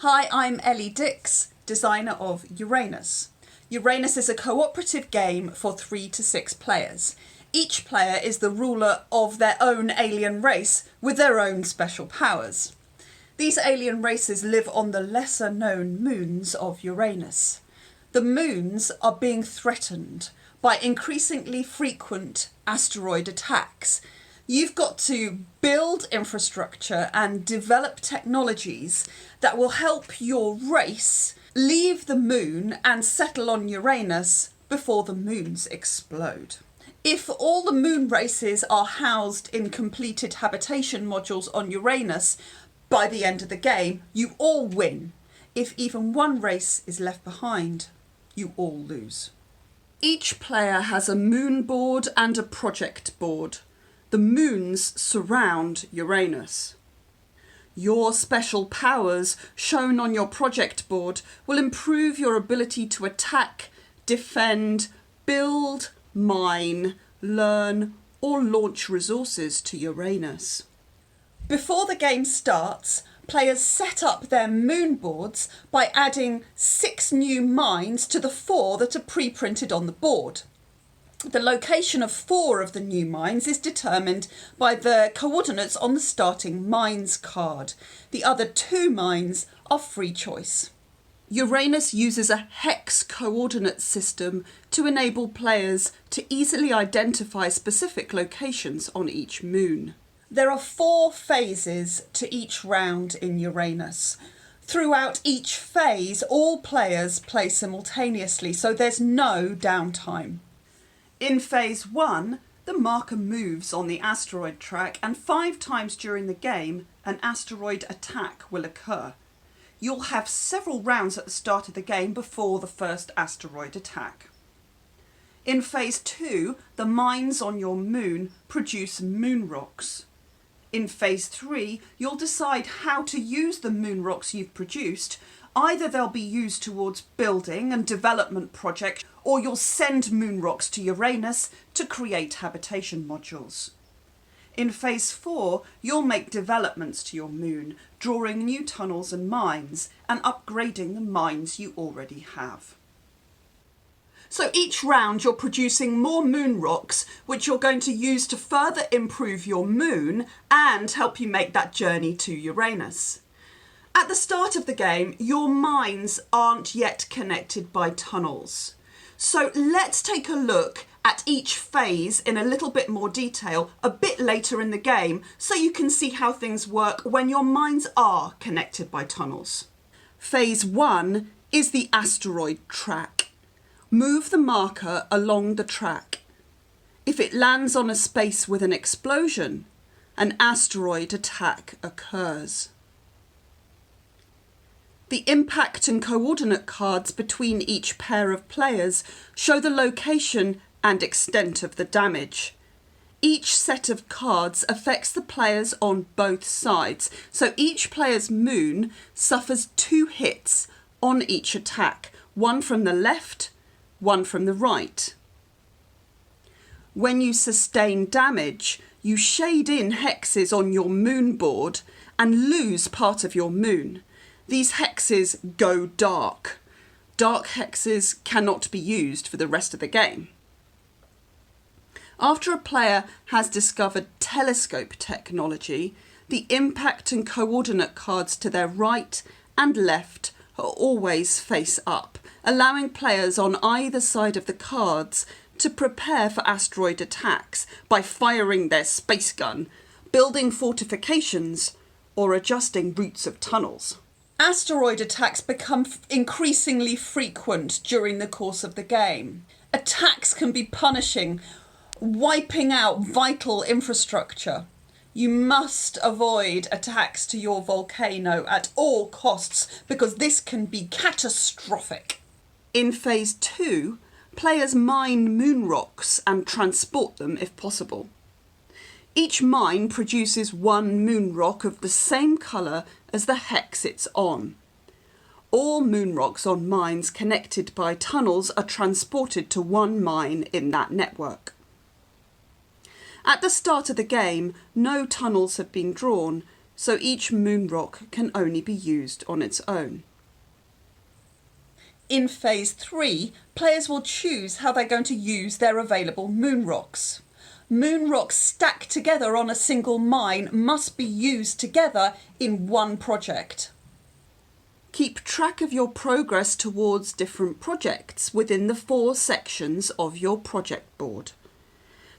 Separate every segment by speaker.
Speaker 1: Hi, I'm Ellie Dix, designer of Uranus. Uranus is a cooperative game for 3 to 6 players. Each player is the ruler of their own alien race with their own special powers. These alien races live on the lesser known moons of Uranus. The moons are being threatened by increasingly frequent asteroid attacks. You've got to build infrastructure and develop technologies that will help your race leave the moon and settle on Uranus before the moons explode. If all the moon races are housed in completed habitation modules on Uranus, by the end of the game, you all win. If even one race is left behind, you all lose. Each player has a moon board and a project board. The moons surround Uranus. Your special powers shown on your project board will improve your ability to attack, defend, build, mine, learn, or launch resources to Uranus. Before the game starts, players set up their moon boards by adding 6 new mines to the 4 that are pre-printed on the board. The location of 4 of the new mines is determined by the coordinates on the starting mines card. The other 2 mines are free choice. Uranus uses a hex coordinate system to enable players to easily identify specific locations on each moon. There are 4 phases to each round in Uranus. Throughout each phase, all players play simultaneously, so there's no downtime. In phase 1, the marker moves on the asteroid track, and 5 times during the game, an asteroid attack will occur. You'll have several rounds at the start of the game before the first asteroid attack. In phase 2, the mines on your moon produce moon rocks. In phase 3, you'll decide how to use the moon rocks you've produced. Either they'll be used towards building and development projects, or you'll send moon rocks to Uranus to create habitation modules. In phase 4, you'll make developments to your moon, drawing new tunnels and mines, and upgrading the mines you already have. So each round you're producing more moon rocks, which you're going to use to further improve your moon and help you make that journey to Uranus. At the start of the game, your mines aren't yet connected by tunnels. So let's take a look at each phase in a little bit more detail a bit later in the game, so you can see how things work when your mines are connected by tunnels. Phase 1 is the asteroid track. Move the marker along the track. If it lands on a space with an explosion, an asteroid attack occurs. The impact and coordinate cards between each pair of players show the location and extent of the damage. Each set of cards affects the players on both sides, so each player's moon suffers 2 hits on each attack, one from the left, one from the right. When you sustain damage, you shade in hexes on your moon board and lose part of your moon. These hexes go dark. Dark hexes cannot be used for the rest of the game. After a player has discovered telescope technology, the impact and coordinate cards to their right and left are always face up, allowing players on either side of the cards to prepare for asteroid attacks by firing their space gun, building fortifications, or adjusting routes of tunnels. Asteroid attacks become increasingly frequent during the course of the game. Attacks can be punishing, wiping out vital infrastructure. You must avoid attacks to your volcano at all costs, because this can be catastrophic. In phase 2, players mine moon rocks and transport them if possible. Each mine produces 1 moon rock of the same colour as the hex it's on. All moon rocks on mines connected by tunnels are transported to 1 mine in that network. At the start of the game, no tunnels have been drawn,
Speaker 2: so each moon rock can only be used on its own.
Speaker 1: In Phase 3, players will choose how they're going to use their available moon rocks. Moon rocks stacked together on a single mine must be used together in one project.
Speaker 2: Keep track of your progress towards different projects within the 4 sections of your project board.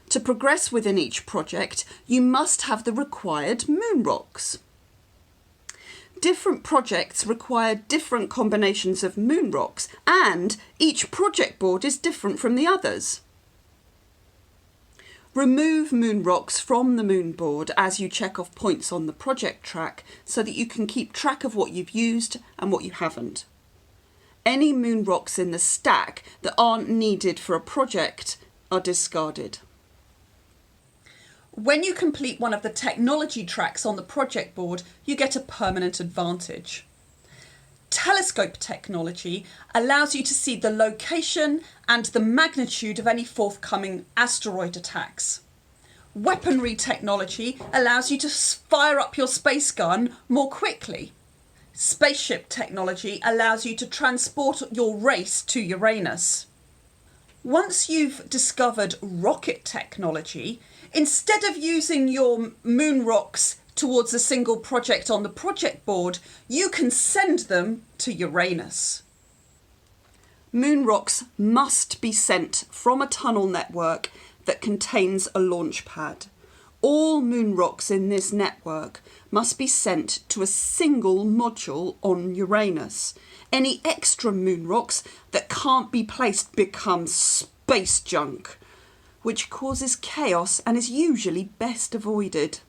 Speaker 2: To progress within each project, you must have the required moon rocks. Different projects require different combinations of moon rocks, and each project board is different from the others. Remove moon rocks from the moon board as you check off points on the project track so that you can keep track of what you've used and what you haven't. Any moon rocks in the stack that aren't needed for a project are discarded.
Speaker 1: When you complete one of the technology tracks on the project board, you get a permanent advantage. Telescope technology allows you to see the location and the magnitude of any forthcoming asteroid attacks. Weaponry technology allows you to fire up your space gun more quickly. Spaceship technology allows you to transport your race to Uranus. Once you've discovered rocket technology, instead of using your moon rocks towards a single project on the project board, you can send them to Uranus.
Speaker 2: Moon rocks must be sent from a tunnel network that contains a launch pad. All moon rocks in this network must be sent to a single module on Uranus. Any extra moon rocks that can't be placed become space junk, which causes chaos and is usually best avoided.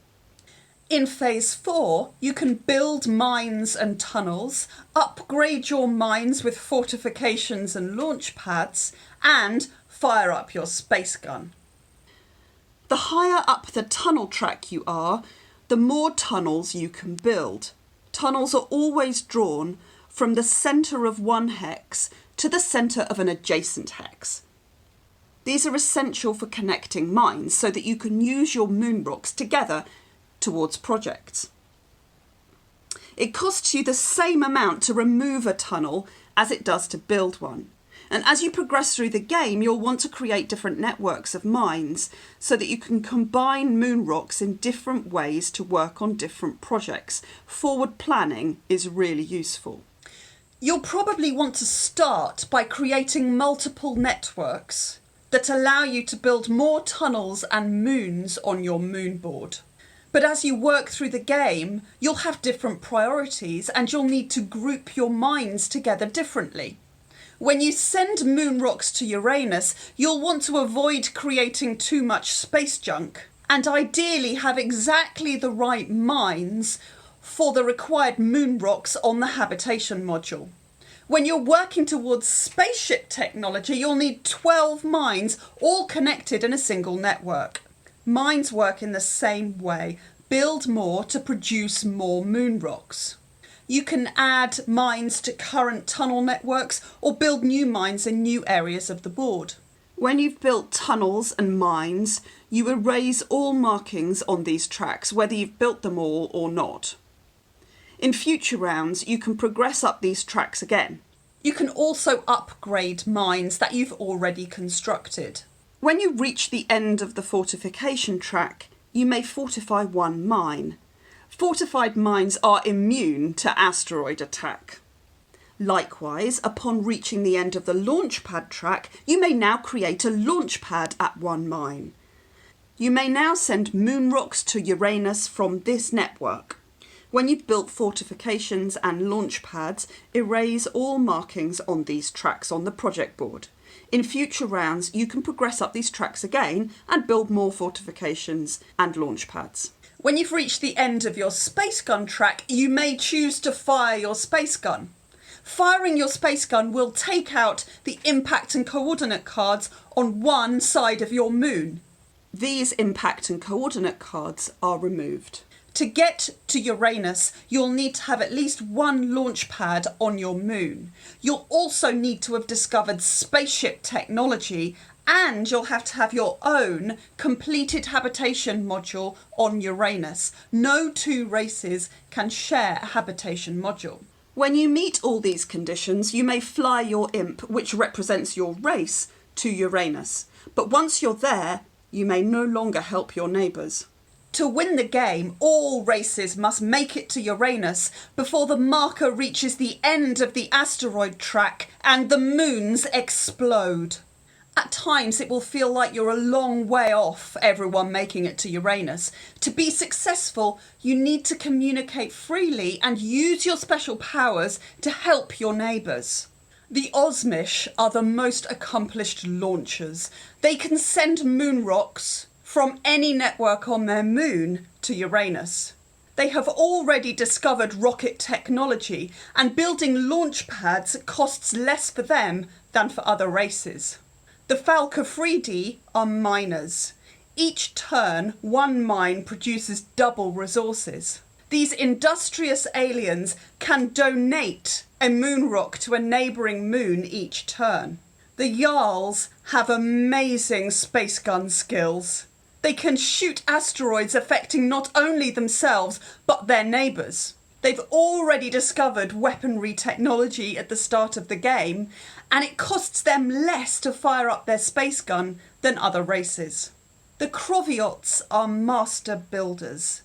Speaker 1: In Phase 4, you can build mines and tunnels, upgrade your mines with fortifications and launch pads, and fire up your space gun.
Speaker 2: The higher up the tunnel track you are, the more tunnels you can build. Tunnels are always drawn from the centre of one hex to the centre of an adjacent hex. These are essential for connecting mines so that you can use your moon rocks together towards projects. It costs you the same amount to remove a tunnel as it does to build one. And as you progress through the game, you'll want to create different networks of mines so that you can combine moon rocks in different ways to work on different projects. Forward planning is really useful.
Speaker 1: You'll probably want to start by creating multiple networks that allow you to build more tunnels and moons on your moon board. But as you work through the game, you'll have different priorities and you'll need to group your mines together differently. When you send moon rocks to Uranus, you'll want to avoid creating too much space junk and ideally have exactly the right mines for the required moon rocks on the habitation module. When you're working towards spaceship technology, you'll need 12 mines all connected in a single network. Mines work in the same way. Build more to produce more moon rocks. You can add mines to current tunnel networks or build new mines in new areas of the board.
Speaker 2: When you've built tunnels and mines, you erase all markings on these tracks, whether you've built them all or not. In future rounds, you can progress up these tracks again.
Speaker 1: You can also upgrade mines that you've already constructed.
Speaker 2: When you reach the end of the fortification track, you may fortify one mine. Fortified mines are immune to asteroid attack. Likewise, upon reaching the end of the launch pad track, you may now create a launch pad at one mine. You may now send moon rocks to Uranus from this network. When you've built fortifications and launch pads, erase all markings on these tracks on the project board. In future rounds, you can progress up these tracks again and build more fortifications and launch pads.
Speaker 1: When you've reached the end of your space gun track, you may choose to fire your space gun. Firing your space gun will take out the impact and coordinate cards on one side of your moon.
Speaker 2: These impact and coordinate cards are removed.
Speaker 1: To get to Uranus, you'll need to have at least one launch pad on your moon. You'll also need to have discovered spaceship technology And you'll have to have your own completed habitation module on Uranus. No two races can share a habitation module.
Speaker 2: When you meet all these conditions, you may fly your imp, which represents your race, to Uranus. But once you're there, you may no longer help your neighbours.
Speaker 1: To win the game, all races must make it to Uranus before the marker reaches the end of the asteroid track and the moons explode. At times it will feel like you're a long way off everyone making it to Uranus. To be successful, you need to communicate freely and use your special powers to help your neighbours. The Osmish are the most accomplished launchers. They can send moon rocks from any network on their moon to Uranus. They have already discovered rocket technology, and building launch pads costs less for them than for other races. The Falcafridi are miners. Each turn, one mine produces double resources. These industrious aliens can donate a moon rock to a neighbouring moon each turn. The Jarls have amazing space gun skills. They can shoot asteroids affecting not only themselves, but their neighbours. They've already discovered weaponry technology at the start of the game, and it costs them less to fire up their space gun than other races. The Croviots are master builders.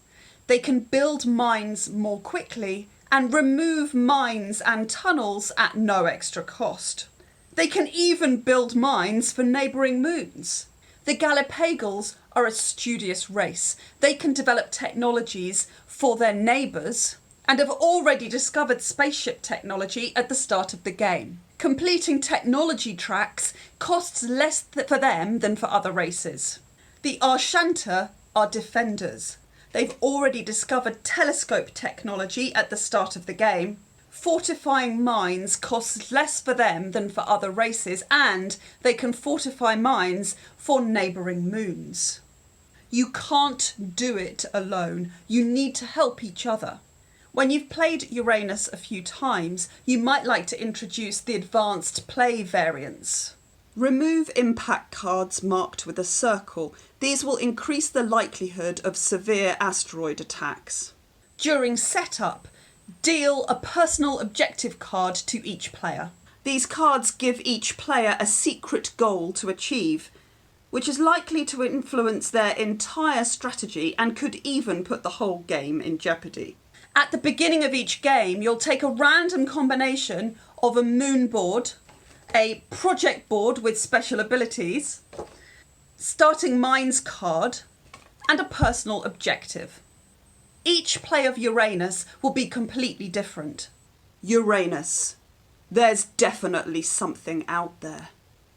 Speaker 1: They can build mines more quickly and remove mines and tunnels at no extra cost. They can even build mines for neighbouring moons. The Galapagos are a studious race. They can develop technologies for their neighbours and have already discovered spaceship technology at the start of the game. Completing technology tracks costs less for them than for other races. The Arshanta are defenders. They've already discovered telescope technology at the start of the game. Fortifying mines costs less for them than for other races, and they can fortify mines for neighbouring moons. You can't do it alone. You need to help each other. When you've played Uranus a few times, you might like to introduce the advanced play variants.
Speaker 2: Remove impact cards marked with a circle. These will increase the likelihood of severe asteroid attacks.
Speaker 1: During setup, deal a personal objective card to each player.
Speaker 2: These cards give each player a secret goal to achieve, which is likely to influence their entire strategy and could even put the whole game in jeopardy.
Speaker 1: At the beginning of each game, you'll take a random combination of a moon board, a project board with special abilities, starting mines card, and a personal objective. Each play of Uranus will be completely different.
Speaker 2: Uranus. There's definitely something out there.